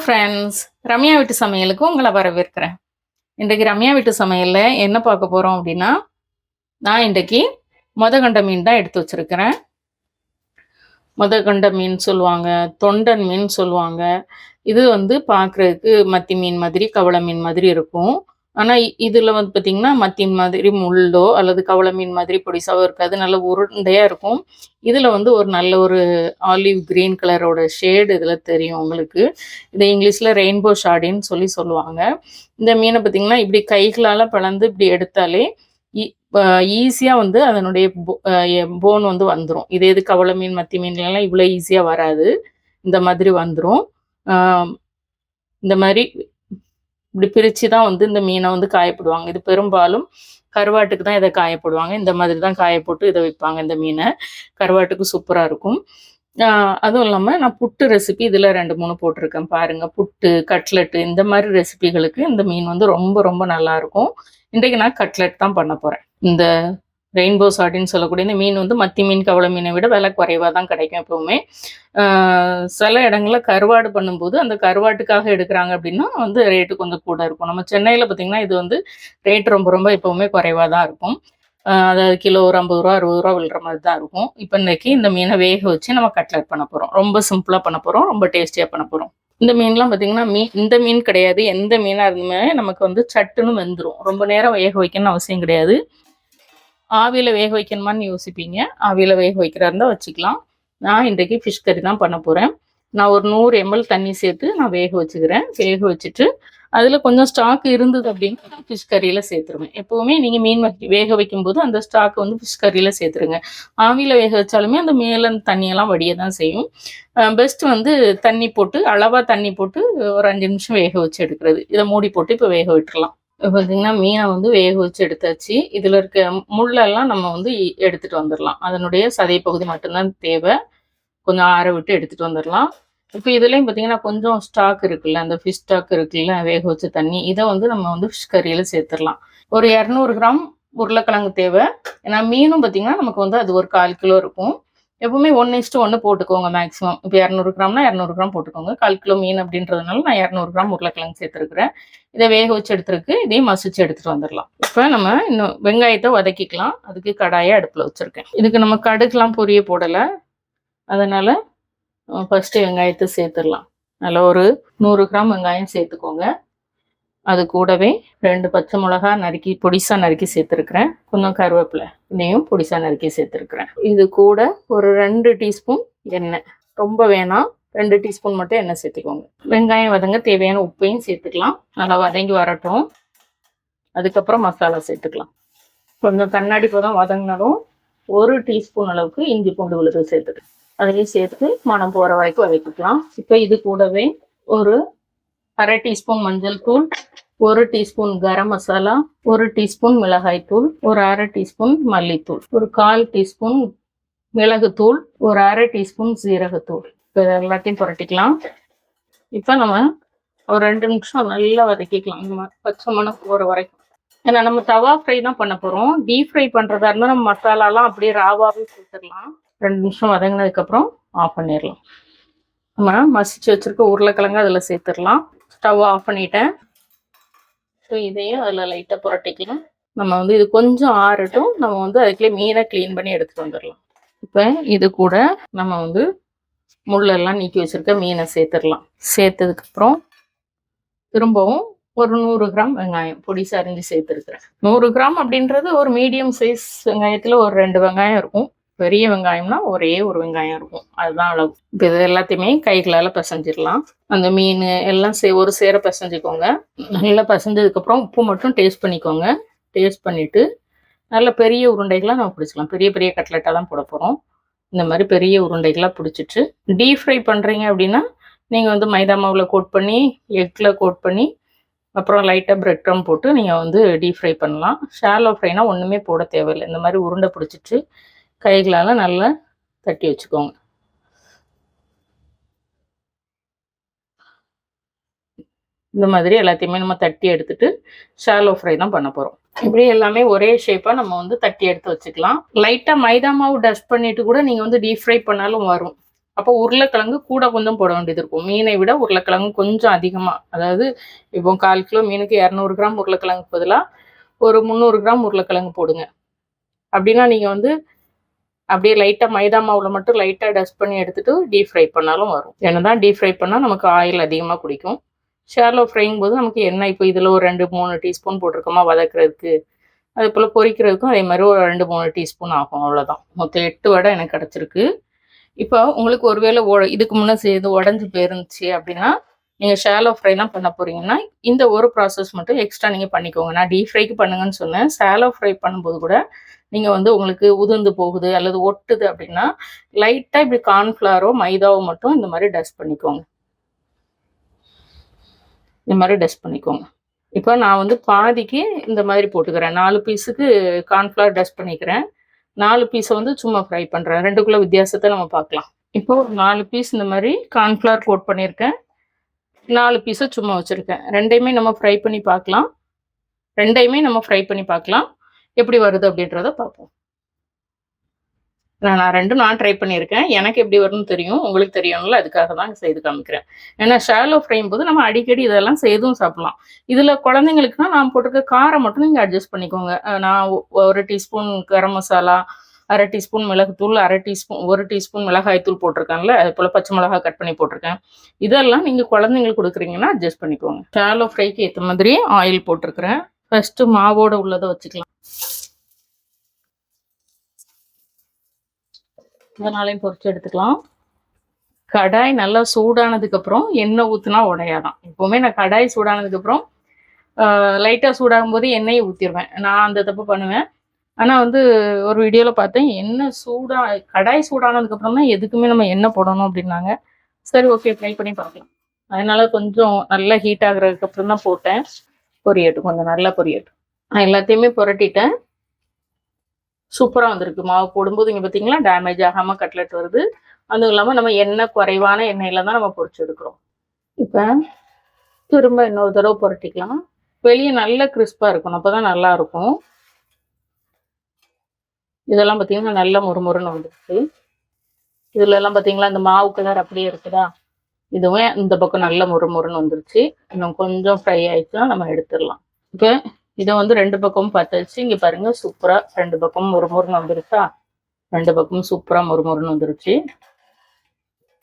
Friends, Ramya வீட்டு சமையலுக்கு உங்கள வரவேற்கிறேன். இன்றைக்கு ரம்யா வீட்டு சமையல்ல என்ன பார்க்க போறோம் அப்டின்னா, நான் இன்றைக்கு மொதகண்ட மீன் தான் எடுத்து வச்சிருக்கிறேன். மொதகண்ட மீன் சொல்லுவாங்க, தொண்டன் மீன் சொல்லுவாங்க. இது வந்து பார்க்குறதுக்கு மத்தி மீன் மாதிரி, கவள மீன் மாதிரி இருக்கும். ஆனா, இதுல வந்து பார்த்தீங்கன்னா, மத்தி மாதிரி முள்ளோ அல்லது கவள மீன் மாதிரி பொடிசாவோ இருக்காது. நல்ல உருண்டையா இருக்கும். இதுல வந்து ஒரு நல்ல ஒரு ஆலிவ் கிரீன் கலரோட ஷேடு இதுல தெரியும் உங்களுக்கு. இத இங்கிலீஷ்ல ரெயின்போ ஷார்டின்னு சொல்லுவாங்க. இந்த மீன பார்த்தீங்கன்னா, இப்படி கைகளால பிளந்து இப்படி எடுத்தாலே ஈ ப ஈஸியா வந்து அதனுடைய போன் வந்து வந்துரும். இதே இது கவள மீன், மத்தி மீன்லலாம் இவ்வளோ ஈஸியா வராது. இந்த மாதிரி வந்துரும். ஆ இந்த மாரி இப்படி பிரிச்சு தான் வந்து இந்த மீனை வந்து காயப்படுவாங்க. இது பெரும்பாலும் கருவாட்டுக்கு தான் இதை காயப்படுவாங்க. இந்த மாதிரி தான் காய போட்டு இதை விற்பாங்க இந்த மீனை. கருவாட்டுக்கு சூப்பராக இருக்கும். அதுவும் இல்லாமல் நான் புட்டு ரெசிபி இதில் 2, 3 போட்டிருக்கேன் பாருங்கள். புட்டு, கட்லெட்டு இந்த மாதிரி ரெசிபிகளுக்கு இந்த மீன் வந்து ரொம்ப ரொம்ப நல்லாயிருக்கும். இன்றைக்கு நான் கட்லெட் தான் பண்ண போகிறேன். இந்த ரெயின்போ சார்டின்னு சொல்லக்கூடிய இந்த மீன் வந்து மத்தி மீன், கவள மீனை விட விலை குறைவாக தான் கிடைக்கும் எப்போவுமே. சில இடங்களில் கருவாடு பண்ணும்போது அந்த கருவாட்டுக்காக எடுக்கிறாங்க அப்படின்னா வந்து ரேட்டு கொஞ்சம் கூட இருக்கும். நம்ம சென்னையில் பார்த்திங்கன்னா இது வந்து ரேட் ரொம்ப ரொம்ப எப்போவுமே குறைவாக தான் இருக்கும். அதாவது கிலோ ஒரு 50 ரூபா 60 ரூபா விழுற மாதிரி தான் இருக்கும். இப்போ இன்றைக்கி இந்த மீனை வேக வச்சு நம்ம கட்லெட் பண்ண போகிறோம். ரொம்ப சிம்பிளாக பண்ண போகிறோம், ரொம்ப டேஸ்டியாக பண்ண போகிறோம். இந்த மீன்லாம் பார்த்திங்கன்னா இந்த மீன் கிடையாது, எந்த மீனாக இருந்துமே நமக்கு வந்து சட்டுன்னு வெந்துடும். ரொம்ப நேரம் வேக வைக்கணும்னு அவசியம் கிடையாது. ஆவியில் வேக வைக்கணுமான்னு யோசிப்பீங்க. ஆவியில் வேக வைக்கிறதா இருந்தால் வச்சுக்கலாம். நான் இன்றைக்கு ஃபிஷ் கறி தான் பண்ண போகிறேன். நான் ஒரு 100 ml தண்ணி சேர்த்து நான் வேக வச்சுக்கிறேன். வேக வச்சுட்டு அதில் கொஞ்சம் ஸ்டாக் இருந்தது அப்படின்னா ஃபிஷ் கறியில் சேர்த்துருவேன். எப்போவுமே நீங்கள் மீன் வேக வைக்கும்போது அந்த ஸ்டாக் வந்து ஃபிஷ் கறியில் சேர்த்துருங்க. ஆவியில் வேக வச்சாலுமே அந்த மேலே அந்த தண்ணியெல்லாம் வடிய தான் செய்யும். பெஸ்ட்டு வந்து தண்ணி போட்டு அளவாக தண்ணி போட்டு ஒரு 5 நிமிஷம் வேக வச்சு எடுக்கிறது. இதை மூடி போட்டு இப்போ வேக விட்டுறலாம். இப்போ பார்த்தீங்கன்னா மீனை வந்து வேக வச்சு எடுத்தாச்சு. இதில் இருக்க முள்ளெல்லாம் நம்ம வந்து எடுத்துகிட்டு வந்துடலாம். அதனுடைய சதை பகுதி மட்டும்தான் தேவை. கொஞ்சம் ஆற விட்டு எடுத்துகிட்டு வந்துடலாம். இப்போ இதுலேயும் பார்த்தீங்கன்னா கொஞ்சம் ஸ்டாக் இருக்குல்ல, அந்த ஃபிஷ் ஸ்டாக் இருக்குல்ல, வேக வச்ச தண்ணி, இதை வந்து நம்ம வந்து ஃபிஷ் கறியில் சேர்த்துடலாம். ஒரு 200 கிராம் உருளைக்கிழங்கு தேவை. ஏன்னா மீனும் பார்த்தீங்கன்னா நமக்கு வந்து அது ஒரு 1/4 கிலோ இருக்கும். எப்பவுமே 1:1 போட்டுக்கோங்க மேக்ஸிமம். இப்போ 200 கிராம்னா 200 கிராம் போட்டுக்கோங்க. 1/4 கிலோ மீன் அப்படின்றதுனால நான் 200 கிராம் உருளைக்கிழங்கு சேர்த்துருக்குறேன். இதை வேக வச்சு எடுத்துருக்கு. இதையும் மசிச்சு எடுத்துகிட்டு வந்துடலாம். இப்போ நம்ம இன்னும் வெங்காயத்தை வதக்கிக்கலாம். அதுக்கு கடாயை அடுப்பில் வச்சுருக்கேன். இதுக்கு நம்ம கடுகுலாம் பொரிய போடலை. அதனால் ஃபஸ்ட்டு வெங்காயத்தை சேர்த்துடலாம். நல்லா ஒரு 100 கிராம் வெங்காயம் சேர்த்துக்கோங்க. அது கூடவே 2 பச்சை மிளகா நறுக்கி பொடிசாக நறுக்கி சேர்த்துருக்குறேன். கொஞ்சம் கருவேப்பிலை இதையும் பொடிசாக நறுக்கி சேர்த்துருக்குறேன். இது கூட ஒரு 2 டீஸ்பூன் எண்ணெய், ரொம்ப வேணாம், 2 டீஸ்பூன் மட்டும் எண்ணெய் சேர்த்துக்கோங்க. வெங்காயம் வதங்க தேவையான உப்பையும் சேர்த்துக்கலாம். நல்லா வதங்கி வரட்டும். அதுக்கப்புறம் மசாலா சேர்த்துக்கலாம். கொஞ்சம் கண்ணாடி பதம் வதங்கினாலும் 1 டீஸ்பூன் அளவுக்கு இஞ்சி பூண்டு விழுது சேர்த்துக்கலாம். அதையும் சேர்த்து மனம் போகிற வரைக்கும் வதக்கிக்கலாம். இப்போ இது கூடவே ஒரு 1/2 டீஸ்பூன் மஞ்சள் தூள், 1 டீஸ்பூன் கரம் மசாலா, 1 டீஸ்பூன் மிளகாய் தூள், ஒரு 1/2 டீஸ்பூன் மல்லித்தூள், ஒரு 1/4 டீஸ்பூன் மிளகுத்தூள், ஒரு 1/2 டீஸ்பூன் சீரகத்தூள். இப்போ எல்லாத்தையும் புரட்டிக்கலாம். இப்போ நம்ம ஒரு 2 நிமிஷம் நல்லா வதக்கிக்கலாம். நம்ம பச்சை மணம் போகிற வரைக்கும். ஏன்னா நம்ம தவா ஃப்ரை தான் பண்ண போகிறோம். டீப் ஃப்ரை பண்ணுறதா இருந்தால் நம்ம மசாலாலாம் அப்படியே ராவாகவே சேர்த்துடலாம். 2 நிமிஷம் வதங்கினதுக்கப்புறம் ஆஃப் பண்ணிடலாம். நம்ம மசிச்சு வச்சுருக்க உருளைக்கிழங்கு அதில் சேர்த்துடலாம். ஸ்டவ் ஆஃப் பண்ணிட்டேன். ஸோ இதையும் அதில் லைட்டாக புரட்டிக்கலாம். நம்ம வந்து இது கொஞ்சம் ஆறட்டும். நம்ம வந்து அதுக்குள்ளே மீனை க்ளீன் பண்ணி எடுத்துகிட்டு வந்துடலாம். இப்போ இது கூட நம்ம வந்து முள்ளெல்லாம் நீக்கி வச்சுருக்க மீனை சேர்த்துடலாம். சேர்த்ததுக்கப்புறம் திரும்பவும் ஒரு 100 கிராம் வெங்காயம் பொடிசாக அரிஞ்சு சேர்த்துருக்குறேன். 100 கிராம் அப்படின்றது ஒரு மீடியம் சைஸ் வெங்காயத்தில் ஒரு 2 வெங்காயம் இருக்கும். பெரிய வெங்காயம்னா ஒரே ஒரு வெங்காயம் இருக்கும். அதுதான் அளவு. இப்போ இது எல்லாத்தையுமே கைகளால் பிசைஞ்சிடலாம். அந்த மீன் எல்லாம் ஒரு சேர பிசைஞ்சிக்கோங்க. நல்லா பிசைஞ்சதுக்கப்புறம் உப்பு மட்டும் டேஸ்ட் பண்ணிக்கோங்க. டேஸ்ட் பண்ணிவிட்டு நல்ல பெரிய உருண்டைகளாக நம்ம பிடிச்சிக்கலாம். பெரிய பெரிய கட்லெட்டாக தான் போட போகிறோம். இந்த மாதிரி பெரிய உருண்டைகளாக பிடிச்சிட்டு டீப் ஃப்ரை பண்ணுறீங்க அப்படின்னா நீங்கள் வந்து மைதா மாவில் கோட் பண்ணி, எக்கில் கோட் பண்ணி, அப்புறம் லைட்டாக பிரெட் க்ரம் போட்டு நீங்கள் வந்து டீப் ஃப்ரை பண்ணலாம். ஷாலோ ஃப்ரைனா ஒன்றுமே போட தேவையில்லை. இந்த மாதிரி உருண்டை பிடிச்சிட்டு கைகளால் நல்லா தட்டி வச்சுக்கோங்க. இந்த மாதிரி எல்லாத்தையுமே நம்ம தட்டி எடுத்துட்டு ஷாலோ ஃப்ரை தான் பண்ண போகிறோம். இப்படி எல்லாமே ஒரே ஷேப்பாக நம்ம வந்து தட்டி எடுத்து வச்சுக்கலாம். லைட்டாக மைதா மாவு டஸ்ட் பண்ணிட்டு கூட நீங்கள் வந்து டீப் ஃப்ரை பண்ணாலும் வரும். அப்போ உருளைக்கிழங்கு கூட கொஞ்சம் போட வேண்டியது இருக்கும். மீனை விட உருளைக்கிழங்கு கொஞ்சம் அதிகமாக, அதாவது இப்போ 1/4 கிலோ மீனுக்கு 200 கிராம் உருளைக்கிழங்கு பதிலாக ஒரு 300 கிராம் உருளைக்கிழங்கு போடுங்க. அப்படின்னா நீங்கள் வந்து அப்படியே லைட்டாக மைதா மாவில் மட்டும் லைட்டாக டஸ்ட் பண்ணி எடுத்துகிட்டு டீப் ஃப்ரை பண்ணாலும் வரும். என்னதான் டீப் ஃப்ரை பண்ணால் நமக்கு ஆயில் அதிகமாக குடிக்கும். ஷாலோ ஃப்ரைங் போது நமக்கு எண்ணெய் இப்போ இதில் ஒரு 2-3 டீஸ்பூன் போட்டிருக்கோமா வதக்குறதுக்கு, அதே போல் பொரிக்கிறதுக்கும் அதே மாதிரி ஒரு 2-3 டீஸ்பூன் ஆகும். அவ்வளோதான். மொத்தம் 8 வடை எனக்கு கிடச்சிருக்கு. இப்போ உங்களுக்கு ஒருவேளை இதுக்கு முன்னே செய்து உடஞ்சி போயிருந்துச்சு அப்படின்னா, நீங்கள் ஷாலோ ஃப்ரைலாம் பண்ண போகிறீங்கன்னா இந்த ஒரு ப்ராசஸ் மட்டும் எக்ஸ்ட்ரா நீங்கள் பண்ணிக்கோங்க. நான் டீப் ஃப்ரைக்கு பண்ணுங்கன்னு சொன்னேன். ஷாலோ ஃப்ரை பண்ணும்போது கூட நீங்கள் வந்து உங்களுக்கு உதிர்ந்து போகுது அல்லது ஒட்டுது அப்படின்னா லைட்டாக இப்படி கார்ன்ஃப்ளவரோ மைதாவோ மட்டும் இந்த மாதிரி டஸ்ட் பண்ணிக்கோங்க. இந்த மாதிரி டஸ்ட் பண்ணிக்கோங்க. இப்போ நான் வந்து பாதிக்கு இந்த மாதிரி போட்டுக்கிறேன். 4 பீஸுக்கு கார்ன்ஃப்ளவர் டஸ்ட் பண்ணிக்கிறேன். 4 பீஸை வந்து சும்மா ஃப்ரை பண்ணுறேன். 2க்குள்ள வித்தியாசத்தை நம்ம பார்க்கலாம். இப்போ ஒரு 4 பீஸ் இந்த மாதிரி கார்ன்ஃப்ளவர் கோட் பண்ணியிருக்கேன். 4 பீஸை சும்மா வச்சுருக்கேன். 2யுமே நம்ம ஃப்ரை பண்ணி பார்க்கலாம். எப்படி வருது அப்படின்றத பார்ப்போம். நான் 2ம் நான் ட்ரை பண்ணியிருக்கேன். எனக்கு எப்படி வரும்னு தெரியும், உங்களுக்கு தெரியணும்ல, அதுக்காக தான் செய்து காமிக்கிறேன். ஏன்னா ஷாலோ ஃப்ரையும் போது நம்ம அடிக்கடி இதெல்லாம் செய்தும் சாப்பிடலாம். இதில் குழந்தைங்களுக்குனா நான் போட்டிருக்க காரம் மட்டும் நீங்கள் அட்ஜஸ்ட் பண்ணிக்கோங்க. நான் 1 டீஸ்பூன் கரம் மசாலா, 1/2 டீஸ்பூன் மிளகுத்தூள், 1 டீஸ்பூன் மிளகாய்த்தூள் போட்டிருக்காங்கல்ல, அது போல் பச்சை மிளகா கட் பண்ணி போட்டிருக்கேன். இதெல்லாம் நீங்கள் குழந்தைங்களுக்கு கொடுக்குறீங்கன்னா அட்ஜஸ்ட் பண்ணிக்கோங்க. ஷாலோ ஃப்ரைக்கு ஏற்ற மாதிரி ஆயில் போட்டிருக்கிறேன். ஃபஸ்ட்டு மாவோட உள்ளதை வச்சுக்கலாம். இதனாலையும் பொரிச்சு எடுத்துக்கலாம். கடாய் நல்லா சூடானதுக்கப்புறம் எண்ணெய் ஊற்றினா உடையாதான். எப்போவுமே நான் கடாய் சூடானதுக்கப்புறம் லைட்டாக சூடாகும் போது எண்ணெயை ஊற்றிடுவேன். நான் அந்த தப்பு பண்ணுவேன். ஆனால் வந்து ஒரு வீடியோவில் பார்த்தேன், கடாய் சூடானதுக்கப்புறம் தான் எதுக்குமே நம்ம எண்ணெய் போடணும் அப்படின்னாங்க. சரி, ஓகே, ட்ரை பண்ணி பார்க்கலாம். அதனால கொஞ்சம் நல்லா ஹீட் ஆகுறதுக்கப்புறம் தான் போட்டேன். பொரியட்டும், கொஞ்சம் நல்லா பொரியட்டும். நான் எல்லாத்தையுமே புரட்டிட்டேன். சூப்பராக வந்திருக்கு. மாவு போடும்போது இங்கே பார்த்தீங்களா டேமேஜ் ஆகாமல் கட்லெட் வருது. அதுவும் இல்லாமல் நம்ம எண்ணெய் குறைவான எண்ணெயில் தான் நம்ம பொரிச்சு எடுக்கிறோம். இப்போ திரும்ப இன்னொரு தடவை புரட்டிக்கலாம். வெளியே நல்ல கிறிஸ்பாக இருக்கணும், அப்போ தான் நல்லாயிருக்கும். இதெல்லாம் பார்த்தீங்கன்னா நல்லா முறுமுறுன்னு வந்துருக்கு. இதுலலாம் பார்த்தீங்களா இந்த மாவு கலர் அப்படியே இருக்குதா, இதுவே இந்த பக்கம் நல்ல முறுமுறுன்னு வந்துருச்சு. இன்னும் கொஞ்சம் ஃப்ரை ஆயிடுச்சுன்னா நம்ம எடுத்துடலாம். இப்போ இதை வந்து 2 பக்கமும் பார்த்தாச்சு. இங்கே பாருங்க, சூப்பராக 2 பக்கமும் முறுமுறுன்னு வந்துருச்சா, 2 பக்கமும் சூப்பராக முறுமுறுன்னு வந்துருச்சு.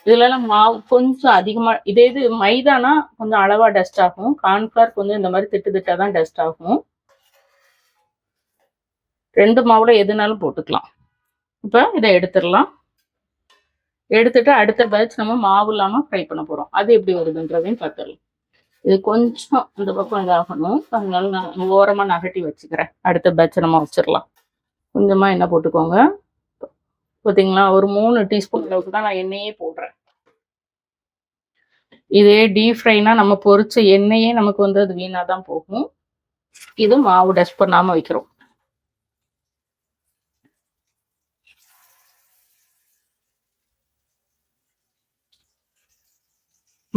இதுலலாம் மாவு கொஞ்சம் அதிகமாக, இது மைதானா கொஞ்சம் அளவாக டஸ்ட் ஆகும். கார்ன்ஃப்ளவர் கொஞ்சம் இந்த மாதிரி திட்டாக தான் டஸ்ட் ஆகும். 2 மாவுல எதுனாலும் போட்டுக்கலாம். இப்போ இதை எடுத்துடலாம். எடுத்துட்டு அடுத்த பேட்ச் நம்ம மாவு இல்லாமல் ஃப்ரை பண்ண போகிறோம். அது எப்படி வருதுன்றதையும் பார்த்துடலாம். இது கொஞ்சம் இந்த பக்கம் இதாகணும், அதனால நான் ஓரமாக நகட்டி வச்சுக்கிறேன். அடுத்த பேட்சை நம்ம வச்சிடலாம். கொஞ்சமாக எண்ணெய் போட்டுக்கோங்க. பார்த்தீங்களா, ஒரு 3 டீஸ்பூன் அளவுக்கு தான் நான் எண்ணெயே போடுறேன். இதே டீப் ஃப்ரைனா நம்ம பொரிச்ச எண்ணெயே நமக்கு வந்து அது வீணாக தான் போகும். இது மாவு டஸ்ட் பண்ணாமல் வைக்கிறோம்.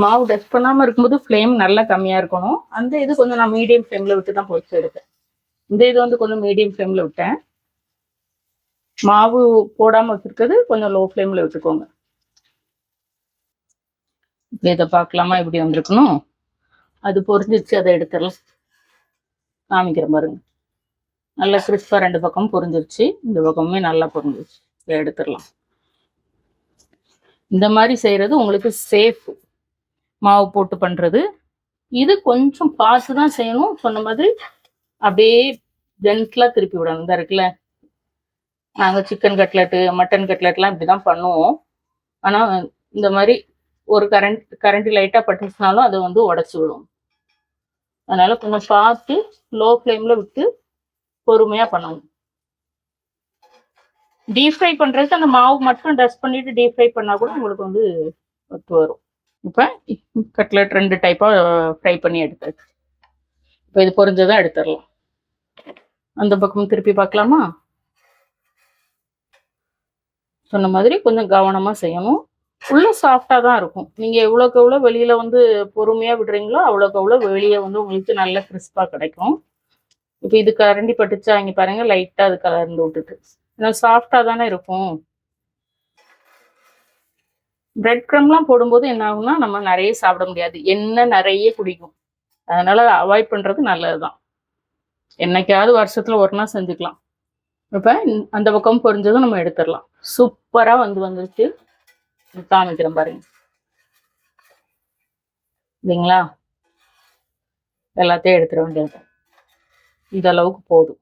மாவு டஸ்ட் பண்ணாமல் இருக்கும்போது ஃப்ளேம் நல்லா கம்மியாக இருக்கணும். அந்த இது கொஞ்சம் நான் மீடியம் ஃப்ளேமில் விட்டு தான் பொரிச்சு எடுத்தேன். இந்த இது வந்து கொஞ்சம் மீடியம் ஃப்ளேமில் விட்டேன். மாவு போடாமல் வச்சுருக்கிறது கொஞ்சம் லோ ஃப்ளேமில் விட்டுக்கோங்க. இப்போ இதை பார்க்கலாமா எப்படி வந்திருக்கணும். அது பொரிஞ்சிச்சு, அதை எடுத்துடலாம். காமிக்கிற பாருங்க, நல்லா கிறிஸ்பாக 2 பக்கமும் பொரிஞ்சிருச்சு. இந்த பக்கமுமே நல்லா பொரிஞ்சிருச்சு. இதை எடுத்துடலாம். இந்த மாதிரி செய்கிறது உங்களுக்கு சேஃப். மாவு போட்டு பண்ணுறது இது கொஞ்சம் பார்த்து தான் செய்யணும். சொன்ன மாதிரி அப்படியே ஜென்ட்லாக திருப்பி விடணும். இந்த இருக்குல்ல, நாங்கள் சிக்கன் கட்லெட்டு மட்டன் கட்லெட்லாம் இப்படி தான் பண்ணுவோம். ஆனால் இந்த மாதிரி ஒரு கரண்டி லைட்டாக பட்டுச்சுனாலும் அதை வந்து உடச்சி விடும். அதனால் கொஞ்சம் பார்த்து லோ ஃப்ளேமில் விட்டு பொறுமையாக பண்ணணும். டீப் ஃப்ரை பண்ணுறதுக்கு அந்த மாவு மட்டும் டஸ்ட் பண்ணிவிட்டு டீப் ஃப்ரை பண்ணால் கூட உங்களுக்கு வந்து ஒத்து வரும். இப்போ கட்லெட் 2 டைப்பாக ஃப்ரை பண்ணி எடுத்தாச்சு. இப்போ இது பொரிஞ்சதான் எடுத்துடலாம். அந்த பக்கம் திருப்பி பார்க்கலாமா. சொன்ன மாதிரி கொஞ்சம் கவனமாக செய்யணும். உள்ள சாஃப்டாக தான் இருக்கும். நீங்கள் எவ்வளோக்கு எவ்வளோ வெளியில் வந்து பொறுமையாக விடுறீங்களோ அவ்வளோக்கு எவ்வளோ வெளியே வந்து உங்களுக்கு நல்ல கிறிஸ்பாக கிடைக்கும். இப்போ இது கரண்டி பட்டுச்சா, இங்கே பாருங்கள் லைட்டாக அது கலர்ந்து விட்டுட்டு, ஏன்னா சாஃப்டாக தானே இருக்கும். பிரெட் க்ரம்லாம் போடும்போது என்ன ஆகும்னா நம்ம நிறைய சாப்பிட முடியாது, எண்ணெய் நிறைய குடிக்கும். அதனால அவாய்ட் பண்றது நல்லதுதான். என்னைக்காவது வருஷத்துல ஒரு நாள் செஞ்சுக்கலாம். இப்ப அந்த பக்கம் பொரிஞ்சதும் நம்ம எடுத்துடலாம். சூப்பரா வந்துருச்சு. காமிக்கிறேன் பாருங்க. இல்லைங்களா? எல்லாத்தையும் எடுத்துட வேண்டியது. இந்த அளவுக்கு போதும்.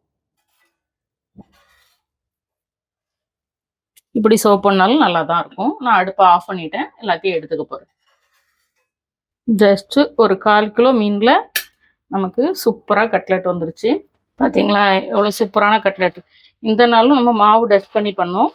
இப்படி சர்வ் பண்ணாலும் நல்லா தான் இருக்கும். நான் அடுப்பை ஆஃப் பண்ணிட்டேன். எல்லாத்தையும் எடுத்துக்க போறேன். ஜஸ்ட் ஒரு 1/4 கிலோ மீன்ல நமக்கு சூப்பரா கட்லெட் வந்துருச்சு. பார்த்தீங்களா? எவ்வளோ சூப்பரான கட்லெட். இந்த நாளும் நம்ம மாவு டஸ்ட் பண்ணி பண்ணோம்.